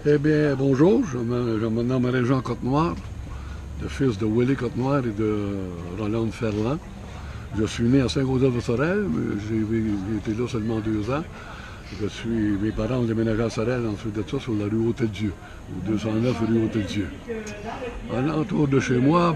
Eh bien, bonjour, je me nomme Régent Côte-Noire, le fils de Willy Côte-Noire et de Rolande Ferland. Je suis né à Saint-Gaudens-de-Sorel, mais j'ai été là seulement 2 ans. Mes parents ont déménagé à Sorel, ensuite de ça, sur la rue Hôtel-Dieu, au 209 rue Hôtel-Dieu. Autour de chez moi,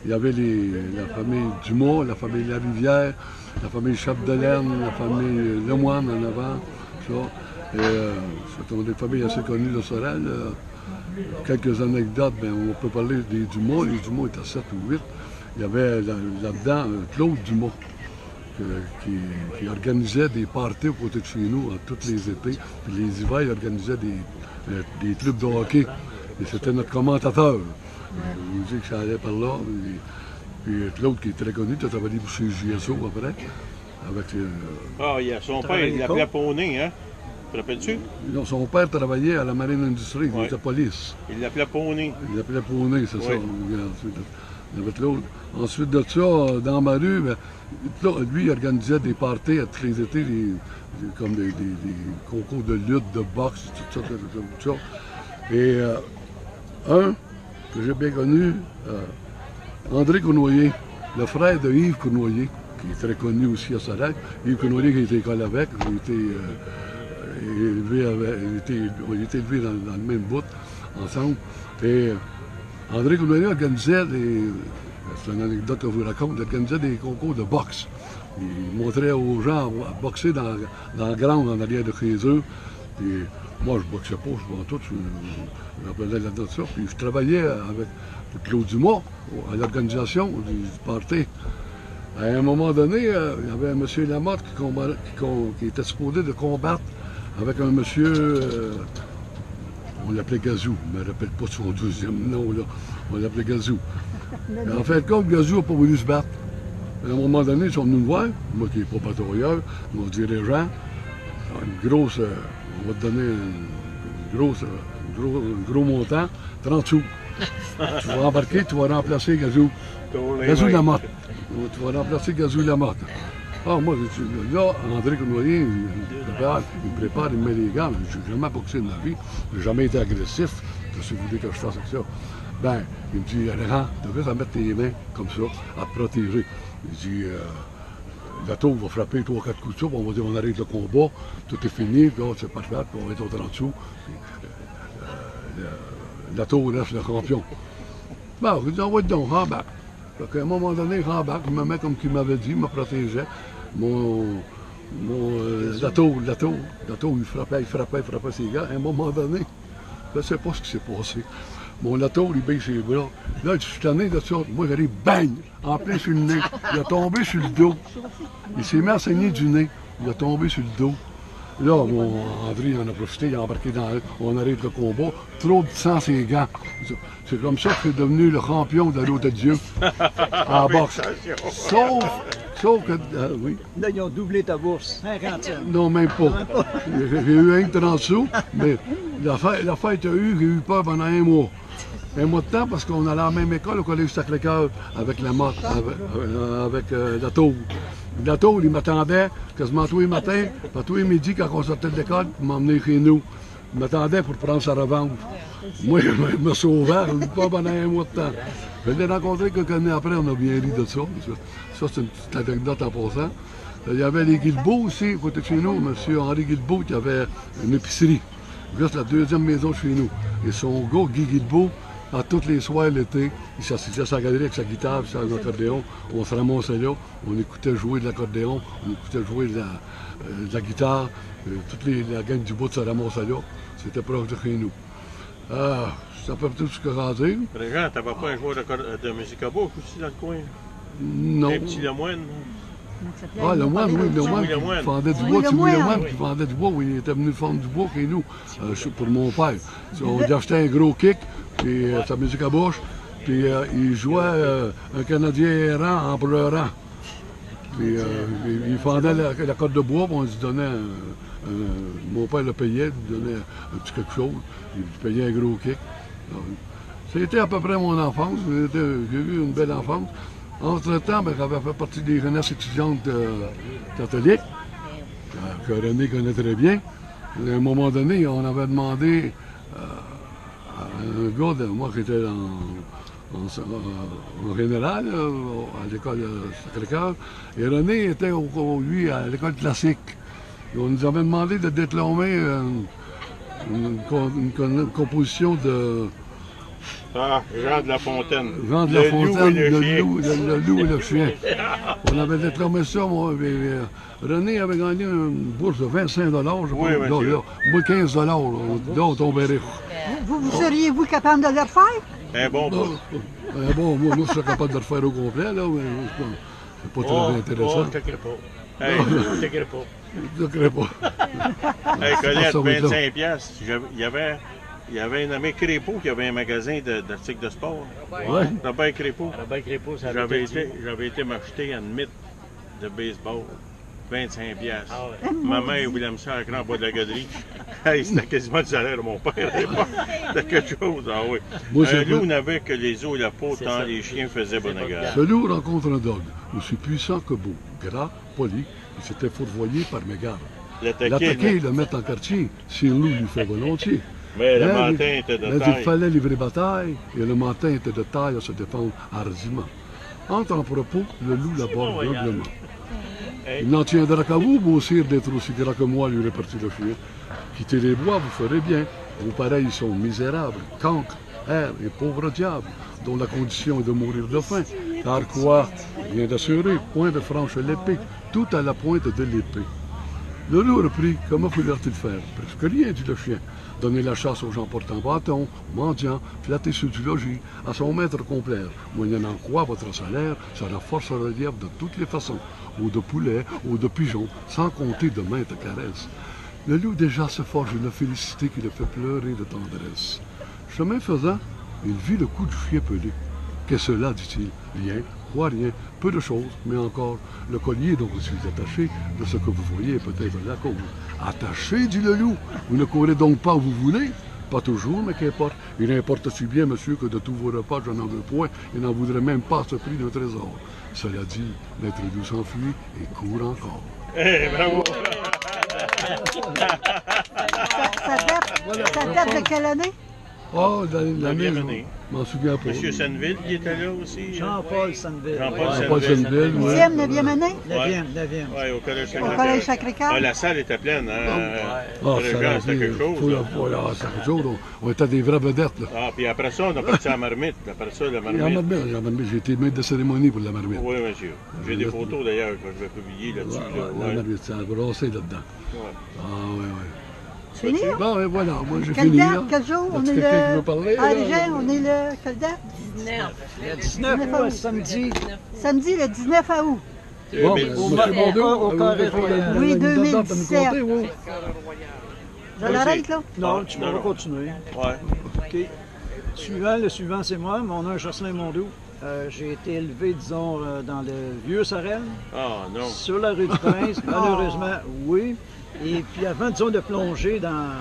il y avait la famille Dumas, la famille Larivière, la famille Chapdelaine, la famille Lemoine en avant, ça. C'est des familles assez connues de Sorel. Quelques anecdotes, on peut parler des Dumas. Les Dumas étaient 7 ou 8. Il y avait là-dedans Claude Dumas qui organisait des parties aux côtés de chez nous tous les étés. Puis les hivers, il organisait des clubs de hockey. Et c'était notre commentateur. Il nous dit que ça allait par là. Puis Claude, qui est très connu, tu as travaillé chez JSO après. Il y a son père, il l'appelait Poney, hein? Te rappelles-tu? Non, son père travaillait à la marine industrie, il était police. Il l'appelait Poney. Il l'appelait Poney, c'est ça. Ensuite de ça, dans ma rue, lui, il organisait des parties à tous les étés, comme des concours de lutte, de boxe, tout ça. Et un que j'ai bien connu, André Cournoyer, le frère de Yves Cournoyer, qui est très connu aussi à Sorel. Yves Cournoyer qui a été école avec, il a été élevé dans le même bout, ensemble. Et André Cournoyer organisait c'est une anecdote que je vous raconte, il organisait des concours de boxe. Il montrait aux gens à boxer dans la grande en arrière de chez eux. Puis moi, je ne boxais pas, je vois tout, je rappelais là-dedans de ça. Puis je travaillais avec Claude Dumas à l'organisation du party. À un moment donné, il y avait un monsieur Lamotte qui était supposé de combattre avec un monsieur, on l'appelait Gazou, je ne me rappelle pas de son deuxième nom, là. On l'appelait Gazou. En fait, comme Gazou n'a pas voulu se battre, à un moment donné, ils sont venus me voir, moi qui n'ai pas patrouilleur, mon dirigeant, une grosse, on va te donner un gros montant, 30 sous. Tu vas embarquer, tu vas remplacer Gazou Lamotte. Tu vas remplacer Gazou Lamotte. Moi, là, André Cournoyer, il me prépare, il me met les gants. Je n'ai jamais boxé de ma vie, je n'ai jamais été agressif. Qu'est-ce que vous voulez que je fasse avec ça? Il me dit, Laurent, tu devrais mettre tes mains comme ça, à te protéger. Il dit, la tour va frapper 3 ou 4 coups de soupe, on va dire, on arrête le combat, tout est fini, là, c'est parfait, puis on va être au 30 sous. La tour reste le champion. Je dis, on va être donc, rembarque. À un moment donné, rembarque, il me met comme qu'il m'avait dit, il me protégeait. La tour, il frappait ses gars. À un moment donné, je ne sais pas ce qui s'est passé. La tour, il baisse ses bras. Là, je suis tanné de ça. Moi, j'arrive, bang, en plein sur le nez. Il a tombé sur le dos. Il s'est mis à saigner du nez. Il a tombé sur le dos. Là, André en a profité, il a embarqué on arrête le combat. Trop de sang, ses gants. C'est comme ça que c'est devenu le champion de la Route de Dieu en boxe. Sauf que, oui. Là, ils ont doublé ta bourse, 50 cents. Non, même pas. J'ai eu un 30 sous, mais la fête a eu, j'ai eu peur pendant 1 mois. 1 mois de temps parce qu'on allait à la même école au collège Sacré-Cœur avec la motte, avec la tour. La tour, il m'attendait quasiment tous les matins, pas tous les midis quand on sortait de l'école pour m'emmener chez nous. Il m'attendait pour prendre sa revanche. Moi, je me sauvais, pas pendant 1 mois de temps. Je l'ai rencontré quelques années après, on a bien ri de ça. Ça, c'est une petite anecdote en passant. Il y avait les Guilbeault aussi, à côté de chez nous, M. Henri Guilbeault qui avait une épicerie. Juste la 2e maison chez nous. Et son gars, Guy Guilbeault, à tous les soirs l'été, il s'assisait à sa galerie avec sa guitare, puis son accordéon. On se ramassait là, on écoutait jouer de l'accordéon, on écoutait jouer de la guitare. Toute la gang du bout se ramassait là. C'était proche de chez nous. C'est à peu près tout ce que j'ai à dire. Régent, t'avais pas un joueur de musique à bourse aussi dans le coin? Non. Un petit Lemoine? Le moine, oui, le moine qui vendait du bois. C'est le moine qui vendait du bois, oui, il était venu vendre du bois chez nous, pour mon père. On lui achetait un gros kick, puis sa musique à bouche, puis il jouait un Canadien errant en pleurant. Puis il fendait la corde de bois, puis on se donnait, mon père le payait, il lui donnait un petit quelque chose, il payait un gros kick. C'était à peu près mon enfance, j'ai eu une belle enfance. Entre-temps, j'avais fait partie des jeunesses étudiantes catholiques, que René connaît très bien. À un moment donné, on avait demandé un gars de moi qui était en général à l'école Sacré-Cœur, et René était lui à l'école classique. Et on nous avait demandé de déclamer une composition de Jean de La Fontaine. Jean de La Fontaine, le loup et le chien. On avait déclamé ça, moi, René avait gagné une bourse de 25 $, je oui, crois. Là, moi, 15 $, là, on tombait riche. Vous seriez-vous capable de le refaire? Un bon bout. Bon, moi, je serais capable de le faire au complet, là, mais c'est pas très intéressant. Je te crée pas. Hey, Je te crée pas. Je ne crée pas. hey, Colette, Ça va être 25 piastres. Il y avait un ami Crépeau qui avait un magasin d'articles de sport. Ouais. Robert Crépeau. Robert Crépeau, ça J'avais été m'acheter une mythe de baseball. 25 piastres. Ah ouais. Ma mère voulait me faire en bas de la galerie. Hey, c'était quasiment le salaire de mon père à l'époque. C'était quelque chose, ah oui. Moi, Un loup n'avait que les os et la peau, tant les chiens faisaient bonne garde. Ce loup rencontre un dog, aussi puissant que beau, gras, poli, il s'était fourvoyé par mégarde. L'attaquer et le mettre en quartier, si un loup lui fait volontiers. Mais le Mais matin était de il taille. fallait livrer bataille, et le matin était de taille à se défendre hardiment. Entre en propos, le loup l'aborde humblement. Il n'en tiendra qu'à vous, beau sire, d'être aussi gras que moi, lui répartit le chien. Quittez les bois, vous ferez bien. Vos pareils sont misérables, cancres, airs et pauvres diables, dont la condition est de mourir de faim. Car quoi? Rien d'assuré, point de franche l'épée, tout à la pointe de l'épée. Le loup reprit, comment voulait-il faire? Presque rien, dit le chien. Donner la chasse aux gens portant bâton, mendiants, flatter ceux du logis, à son maître complaire, moyennant quoi votre salaire sera force relief de toutes les façons, ou de poulet, ou de pigeons, sans compter de maintes caresses. Le loup déjà se forge une félicité qui le fait pleurer de tendresse. Chemin faisant, il vit le coup du chien pelé. Qu'est-ce cela, dit-il? Rien, quoi rien, peu de choses, mais encore le collier dont je suis attaché, de ce que vous voyez est peut-être la cause. Attaché, dit le loup, vous ne courez donc pas où vous voulez? Pas toujours, mais qu'importe. Il importe si bien, monsieur, que de tous vos repas, je n'en veux point et n'en voudrais même pas ce prix d'un trésor. Cela dit, maître loup s'enfuit et court encore. Eh, bravo! Ça date de quelle année? Oh, l'année, bien année. je m'en souviens pas. Monsieur Senneville, qui était là aussi. Jean-Paul Senneville. Jean-Paul Senneville, oui. 10e, 9e année? 9e. Oui, au collège Au Sacré-Cœur. collège Sacré-Cœur? Ah, la salle était pleine, hein? Ah, Les ça gens, a c'était été, quelque chose. c'est là. quelque chose. On était des vraies vedettes, là. Ah, puis après ça, on a parti à la marmite. Après ça, la marmite. La marmite, j'ai été maître de cérémonie pour la marmite. Oui, monsieur. J'ai des photos d'ailleurs que je vais publier là-dessus. là. La Ouais. marmite, ça a brassé là-dedans. Ouais. Ah, oui, oui. Fini? Bon, et voilà, moi j'ai Quelle fini. date? Là. Quel jour? On Est-ce est quelqu'un qui le... veut parler? Ah, là? les gens, on est le... Quelle date? Le 19 août, samedi. Samedi, le 19 août. Bon, Mais- ben, au monsieur Bordeaux, au carré royal. Oui, une date à nous 2017. compter, oui. Je l'arrête, là? Non, tu Non, vas non. continuer. Ouais. OK. Le suivant, c'est moi. Mon nom est Jocelyn Mondoux. J'ai été élevé, disons, dans le vieux Sorel, Ah, non. sur la rue du Prince. Malheureusement, oui. Et puis avant, disons, de plonger dans...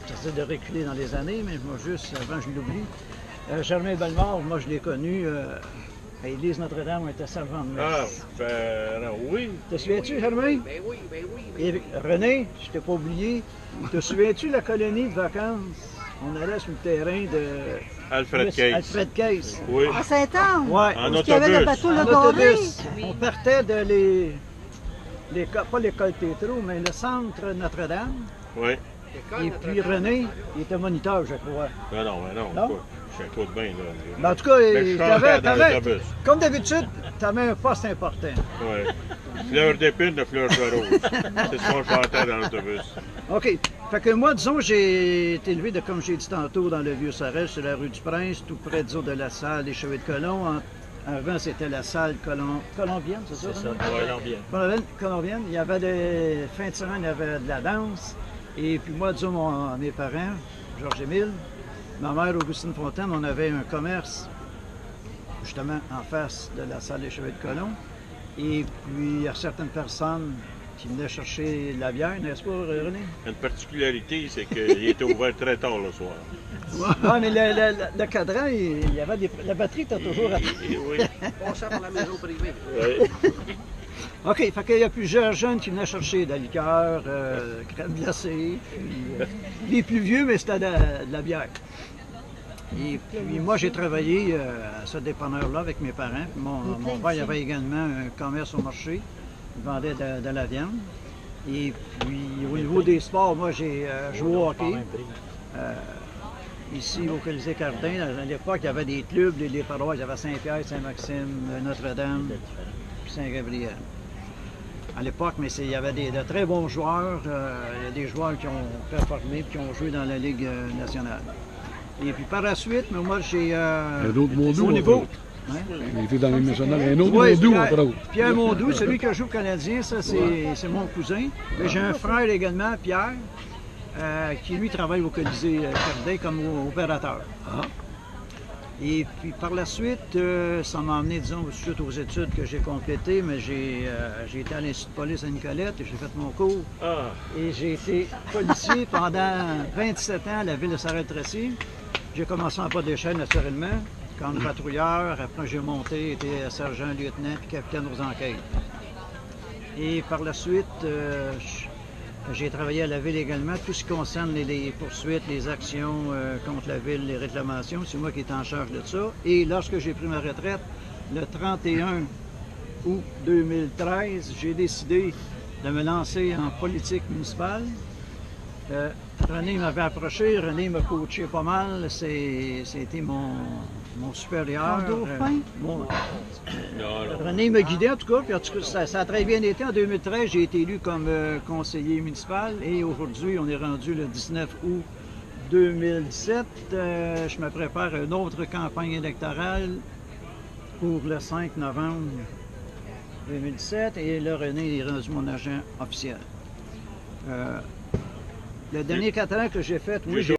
J'essaie de reculer dans les années, mais moi, juste avant, je l'oublie. Germain Bellemare, moi, je l'ai connu à l'église Notre-Dame, on était servant de Ah, messe. alors, oui. Te souviens-tu, Germain? Ben oui, ben oui. Et René, je t'ai pas oublié. Te souviens-tu la colonie de vacances? On allait sur le terrain de... Alfred Case. Alfred Case. Oui. À Saint-Anne? Ouais. En Où est-ce qu'il y avait le autobus. bateau En Le Doré? autobus. On partait de pas l'école Tétro, mais le centre Notre-Dame. Oui. Et puis René, il était moniteur, je crois. Ben non, ben non. Non? Quoi. Je suis à côte bain, là. Mais en tout cas, Mais je changeais dans l'autobus. comme d'habitude, tu avais un poste important. Oui. Fleur d'épine de fleur de rose. C'est ce qu'on chantait dans l'autobus. OK. Fait que moi, disons, j'ai été élevé, comme j'ai dit tantôt, dans le Vieux-Sorel, sur la rue du Prince, tout près, disons, de la salle des Cheveux de Colomb. Avant, c'était la salle colombienne, c'est ça? C'est ça, René? Colombienne. Colombienne. Il y avait des fins de semaine, il y avait de la danse. Et puis moi, disons, mes parents, Georges-Émile, ma mère, Augustine Fontaine, on avait un commerce, justement, en face de la salle des Cheveux de Colomb. Et puis, il y a certaines personnes qui venaient chercher la bière, n'est-ce pas, René? Une particularité, c'est qu'il était ouvert très tard le soir. Oui, mais le cadran, il y avait la batterie était toujours à... Oui. Passant par la maison privée. Oui. OK, fait qu'il y a plusieurs jeunes qui venaient chercher de la liqueur, crème glacée, puis les plus vieux, mais c'était de la bière. Et puis moi, j'ai travaillé à ce dépanneur-là avec mes parents. Puis mon père il avait également un commerce au marché. Il vendait de la viande. Et puis au niveau des sports, moi, j'ai joué au hockey. Ici, au Colisée Cardin, à l'époque, il y avait des clubs, des paroisses. Il y avait Saint-Pierre, Saint-Maxime, Notre-Dame, puis Saint-Gabriel. À l'époque, mais il y avait de très bons joueurs. Il y a des joueurs qui ont performé et qui ont joué dans la Ligue nationale. Et puis par la suite, mais moi, j'ai... Un autre Mondou, au niveau... entre autres. Il était dans les nationales. Un autre Oui, Mondou, entre autres. Pierre Mondou, celui qui joue au Canadien, ça, c'est mon cousin. Mais j'ai un frère également, Pierre, qui lui travaille au Colisée Cardin comme opérateur. Ah. Et puis par la suite, ça m'a amené, disons, suite aux études que j'ai complétées, mais j'ai été à l'Institut de police à Nicolette et j'ai fait mon cours. Et j'ai été policier pendant 27 ans à la ville de Sarrel-Tracy. J'ai commencé en pas d'échelle, naturellement, comme patrouilleur. Après, j'ai monté, été sergent, lieutenant, puis capitaine aux enquêtes. Et par la suite, j'ai travaillé à la ville également, tout ce qui concerne les poursuites, les actions contre la ville, les réclamations. C'est moi qui étais en charge de ça. Et lorsque j'ai pris ma retraite, le 31 août 2013, j'ai décidé de me lancer en politique municipale. René m'avait approché, René m'a coaché pas mal. C'était mon supérieur. Ton dauphin? René me guidait en tout cas, puis en tout cas, ça a très bien été. En 2013, j'ai été élu comme conseiller municipal et aujourd'hui, on est rendu le 19 août 2017. Je me prépare à une autre campagne électorale pour le 5 novembre 2017 et là, René est rendu mon agent officiel. Le dernier 4 ans que j'ai fait, oui,